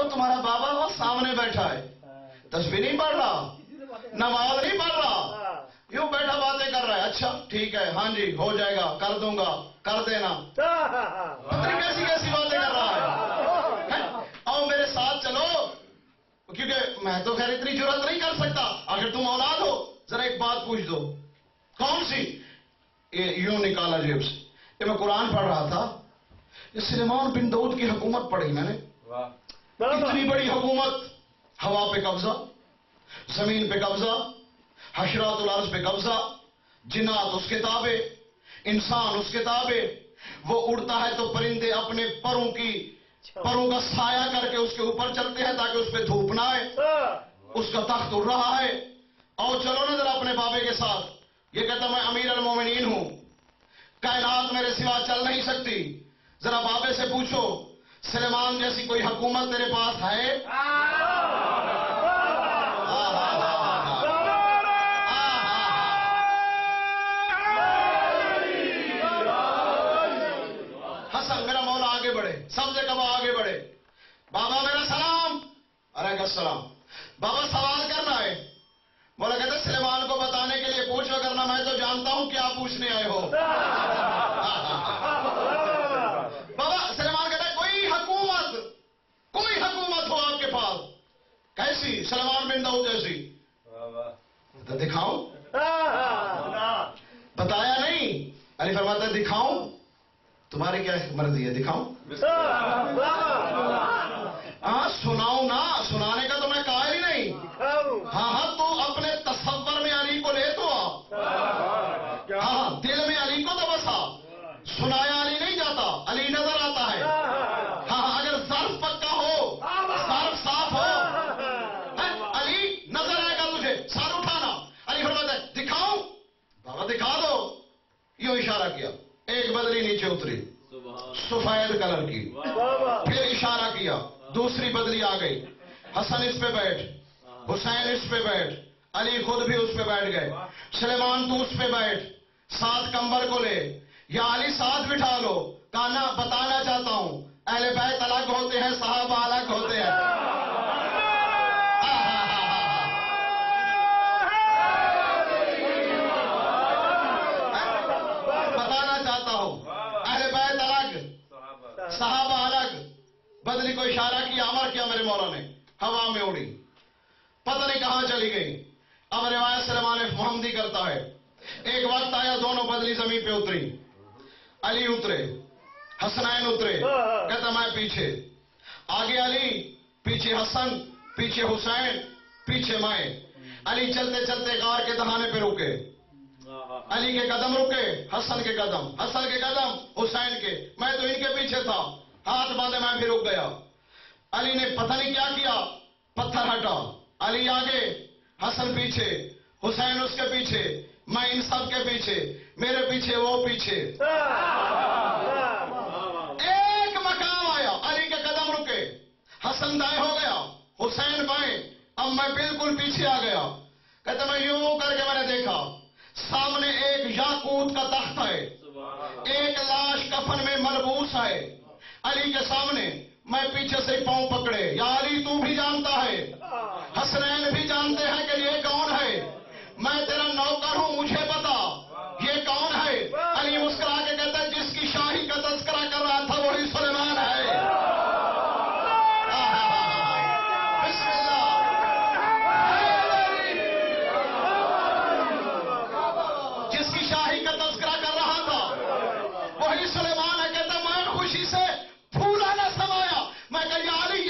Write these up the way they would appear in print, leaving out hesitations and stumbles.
تمہارا بابا وہ سامنے بیٹھا ہے، تسبیح نہیں پڑھ رہا، نماز نہیں پڑھ رہا، یوں بیٹھا باتیں کر رہا ہے. اچھا ٹھیک ہے، ہاں جی ہو جائے گا، کر دوں گا، کر دینا. پتہ نہیں کیسی کیسی باتیں کر رہا ہے. آؤ میرے ساتھ چلو، کیونکہ میں تو خیر اتنی جرات نہیں کر سکتا. اگر تم اولاد ہو ذرا ایک بات پوچھ دو. کون سی؟ یہ یوں نکالا جیب سے. یہ میں قرآن پڑھ رہا تھا، یہ سلیمان بن داؤد کی حکومت پڑھی میں نے. اتنی بڑی حکومت، ہوا پہ قبضہ، زمین پہ قبضہ، حشرات الارض پہ قبضہ، جنات اس کے تابع، انسان اس کے تابع. وہ اڑتا ہے تو پرندے اپنے پروں کا سایہ کر کے اس کے اوپر چلتے ہیں تاکہ اس پہ دھوپ نہ آئے. اس کا تخت اڑ رہا ہے. اور چلو نا ذرا اپنے بابے کے ساتھ. یہ کہتا میں امیر المومنین ہوں، کائنات میرے سوا چل نہیں سکتی. ذرا بابے سے پوچھو سلیمان جیسی کوئی حکومت تیرے پاس ہے؟ حسن میرا مولا آگے بڑھے، سب سے کبا آگے بڑھے. بابا میرا سلام. علیکم السلام. بابا سوال کرنا ہے. مولا کہتے سلیمان کو بتانے کے لیے پوچھو کرنا، میں تو جانتا ہوں کیا پوچھنے آئے ہو. بابا سلیمان کہتا ہے کوئی حکومت ہو آپ کے پاس. کیسی؟ سلیمان بن داؤد جیسی. تو دکھاؤں. بتایا نہیں. علی فرماتا ہے دکھاؤں. تمہاری کیا مرضی ہے، دکھاؤں. ہاں سناؤں نا، سنانے کا تو میں قائل ہی نہیں. ہاں تو اپنے تصور میں علی کو لے تو آ. ہاں دل میں علی کو تو بسا. سنایا علی نہیں جاتا، علی نظر آتا ہے. ہاں اگر ظرف پکا ہو، ظرف صاف ہو، علی نظر آئے گا تجھے. سر اٹھانا. علی فرماتا ہے دکھاؤں. بابا دکھا دو. یوں اشارہ کیا. ایک بدری نیچے اتری سفید کلر کی. پھر اشارہ کیا، دوسری بدری آ گئی. حسن اس پہ بیٹھ، حسین اس پہ بیٹھ، علی خود بھی اس پہ بیٹھ گئے. سلیمان تو اس پہ بیٹھ، ساتھ کمبر کو لے. یا علی ساتھ بٹھا لو. کہنا بتانا چاہتا ہوں اہل بیت الگ ہوتے ہیں، صحابہ الگ ہوتے ہیں. بتانا چاہتا ہوں اہل بیت الگ، صحابہ الگ. بدلی کو اشارہ کیا، امر کیا میرے مولا نے. ہوا میں اڑی، پتہ نہیں کہاں چلی گئی. اب روایت سلیمان محمدی کرتا ہے ایک وقت آیا دونوں بدلی زمین پہ اتری. علی اترے، حسنین اترے. کہتا میں پیچھے. آگے علی، پیچھے حسن، پیچھے حسین، پیچھے میں. علی چلتے چلتے غار کے دہانے پہ رکے. علی کے قدم رکے، حسن کے قدم، حسن کے قدم حسین کے. میں تو ان کے پیچھے تھا، ہاتھ باندھے میں بھی رک گیا. علی نے پتہ نہیں کیا کیا، پتھر ہٹا. علی آگے، حسن پیچھے، حسین اس کے پیچھے، میں ان سب کے پیچھے، میرے پیچھے وہ پیچھے. ایک مقام آیا، علی کے قدم رکے، حسن دائیں ہو گیا، حسین بائیں. اب میں بالکل پیچھے آ گیا. کہتے میں یوں کر کے میں نے دیکھا سامنے ایک یاقوت کا تخت ہے، ایک لاش کفن میں ملبوس ہے علی کے سامنے. میں پیچھے سے پاؤں پکڑے. یا علی تو بھی جانتا ہے، حسنین بھی جانتے ہیں کہ یہ کون ہے. میں تیرا نوکر ہوں، مجھے بتا یہ کون ہے. علی مسکرا کے کہتا ہے جس کی شاہی کا تذکرہ کر رہا تھا وہی سلیمان ہے. بسم اللہ. جس کی شاہی کا تذکرہ کر رہا تھا وہی سلیمان ہے. کہتا میں خوشی سے پھولا نہ سمایا. میں کہا یا علی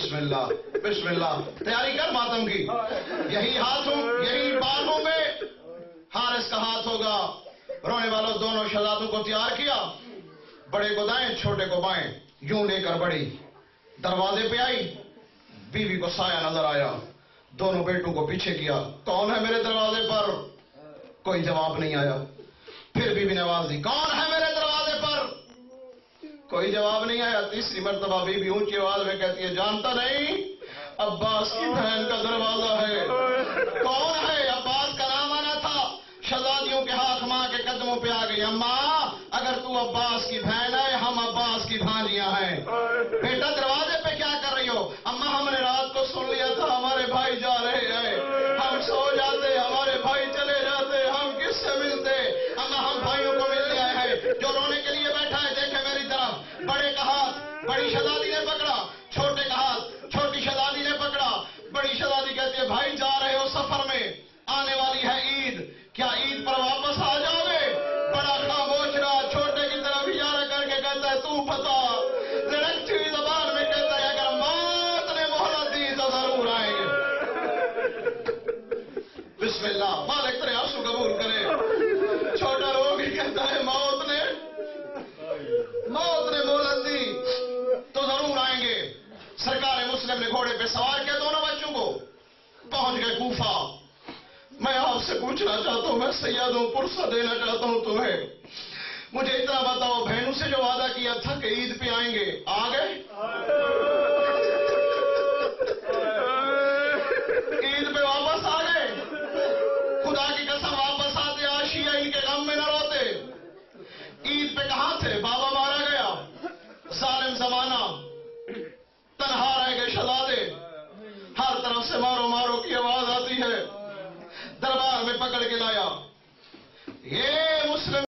بسم اللہ بسم اللہ. تیاری کر ماتم کی. یہی ہاتھ ہوں یہی بال ہوں گے. حارث کا ہاتھ ہوگا. رونے والوں دونوں شہزادوں کو تیار کیا. بڑے کو دائیں چھوٹے کو بائیں یوں لے کر بڑی دروازے پہ آئی. بیوی کو سایہ نظر آیا. دونوں بیٹوں کو پیچھے کیا. کون ہے میرے دروازے پر؟ کوئی جواب نہیں آیا. پھر بیوی نے آواز دی کون ہے میرے دروازے پر؟ کوئی جواب نہیں آیا. تیسری مرتبہ بیوی اونچی آواز میں کہتی ہے جانتا نہیں عباس کی بہن کا دروازہ ہے. کون ہے؟ عباس کا نام آنا تھا. شہزادیوں کے ہاتھ ماں کے قدموں پہ آ گئی. اماں اگر تو عباس کی بہن ہے ہم عباس کی بھانجیاں ہیں. بیٹا دروازے پہ کیا کر رہی ہو؟ اماں ہم نے رات کو سن لیا تھا ہمارے بھائی جا رہے ہیں. ہم سو جاتے ہمارے بھائی چلے جاتے ہم کس سے ملتے؟ اماں ہم بھائیوں کو ملنے آئے ہیں. جو رونے کے لیے بیٹھا ہے دیکھے میری طرف. بڑے کا ہاتھ بڑی شہزادی نے پکڑا. چھوٹے کا ہاتھ چھوٹی شہزادی نے پکڑا. بڑی شہزادی کہتی ہے بھائی جا رہے ہو سفر میں. آنے والی ہے عید. کیا عید پر واپس آ جاؤ گے؟ بڑا خاموش رہا. چھوٹے کی طرف اشارہ کر کے کہتا ہے تو بتا. لڑکتی ہوئی زبان میں کہتا ہے اگر موت نے مہلت دی تو ضرور آئیں گے. بسم اللہ. مالک تیرے آنسو قبول کرے. چھوٹا رو کے کہتا ہے موت نے مہلت دی تو ضرور آئیں گے. سرکار مسلم نے گھوڑے پہ سوار کیا دونوں بچوں کو. پہنچ گئے کوفہ. میں آپ سے پوچھنا چاہتا ہوں میں سیادوں پرسہ دینا چاہتا ہوں تمہیں. مجھے اتنا بتاؤ بہنوں سے جو وعدہ کیا تھا کہ عید پہ آئیں گے آ گئے؟ عید پہ واپس آ گئے؟ خدا کی قسم واپس آتے آشیہ ان کے غم میں نہ روتے. عید پہ کہاں تھے؟ بابا مارا گیا. ظالم زمانہ. تنہا رہ گئے شہزادے. ہر طرف سے مارو مارو کی آواز آتی ہے. دربار میں پکڑ کے لایا. یہ